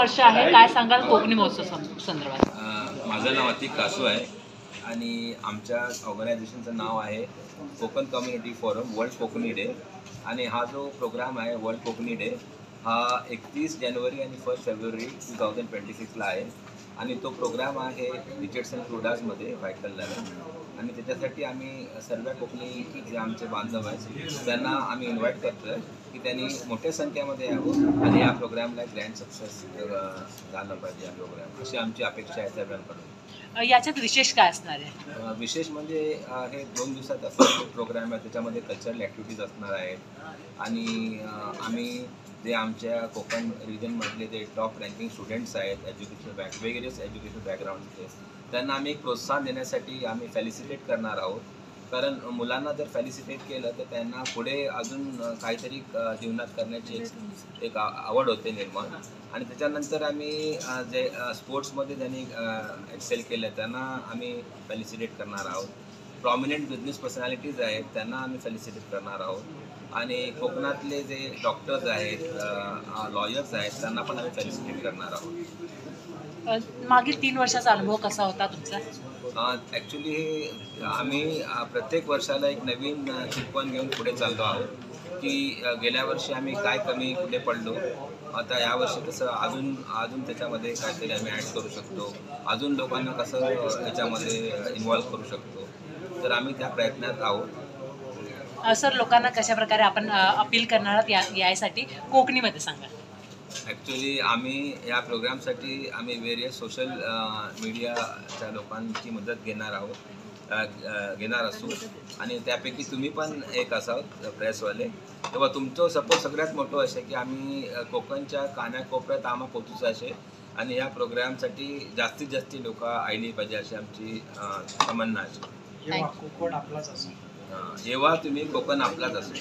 वर्ष आहे, काय सांगाल कोकणी महोत्सव संदर्भात? माझं नाव अतिक कासू आहे आणि आमच्या ऑर्गनायझेशनचं नाव आहे Konkan community forum world Konkani day. आणि हा जो प्रोग्राम आहे वर्ल्ड कोकणी डे हा 31 जानेवारी आणि 1 फेब्रुवारी 2026ला आहे. आणि तो प्रोग्राम आहे रिचर्डसन क्रुडाजमध्ये व्हाईटकलला. आणि त्याच्यासाठी आम्ही सर्व कोकणी जे आमचे बांधव आहेत त्यांना आम्ही इन्व्हाइट करतो आहे की त्यांनी मोठ्या संख्येमध्ये यावं आणि या प्रोग्रामला ग्रँड सक्सेस झालं पाहिजे. या प्रोग्राम अशी आमची अपेक्षा आहे सर्वांकडून. याच्यात विशेष काय असणार आहे? विशेष म्हणजे हे 2 दिवसात असणारे प्रोग्राम आहे, त्याच्यामध्ये कल्चरल ॲक्टिव्हिटीज असणार आहेत. आणि आम्ही जे आमच्या कोकण रिजनमधले जे टॉप रँकिंग स्टुडंट्स आहेत वेगवेगळे एज्युकेशन बॅकग्राऊंडचे त्यांना आम्ही एक प्रोत्साहन देण्यासाठी आम्ही फॅलिसिटेट करणार आहोत. कारण मुलांना जर फॅलिसिटेट केलं तर त्यांना पुढे अजून काहीतरी जीवनात करण्याची एक आवड होते निर्माण. आणि त्याच्यानंतर आम्ही जे स्पोर्ट्समध्ये ज्यांनी एक्सेल केलं त्यांना आम्ही फॅलिसिटेट करणार आहोत. प्रॉमिनंट बिझनेस पर्सनॅलिटीज आहेत त्यांना आम्ही फॅलिसिटेट करणार आहोत. आणि कोकणातले जे डॉक्टर्स आहेत लॉयर्स आहेत त्यांना पण आम्ही फॅलिसिटेट करणार आहोत. मागील 3 वर्षाचा अनुभव कसा होता तुमचा? ॲक्च्युली आम्ही प्रत्येक वर्षाला एक नवीन शिकवण घेऊन पुढे चाललो आहोत की गेल्या वर्षी आम्ही काय कमी कुठे पडलो, आता यावर्षी कसं अजून त्याच्यामध्ये काहीतरी आम्ही ॲड करू शकतो, अजून लोकांना कसं याच्यामध्ये इन्व्हॉल्व करू शकतो. तर आम्ही त्या प्रयत्नात आहोत. सर, लोकांना कशा प्रकारे आपण अपील करणार आहात यासाठी कोकणीमध्ये सांगा. ॲक्च्युली आम्ही या प्रोग्रामसाठी आम्ही वेरियस सोशल मीडियाच्या लोकांची मदत घेणार असू. आणि त्यापैकी तुम्ही पण एक असाल प्रेसवाले. तेव्हा तुमचं सपोर्ट सगळ्यात मोठं असे की आम्ही कोकणच्या कानाकोपऱ्यात आम्हा पोचूच असे. आणि या प्रोग्रामसाठी जास्तीत जास्त लोक आयली पाहिजे अशी आमची तमन्ना आहे. जेव्हा कोकण आपलाच असो. जेव्हा तुम्ही कोकण आपलाच असो.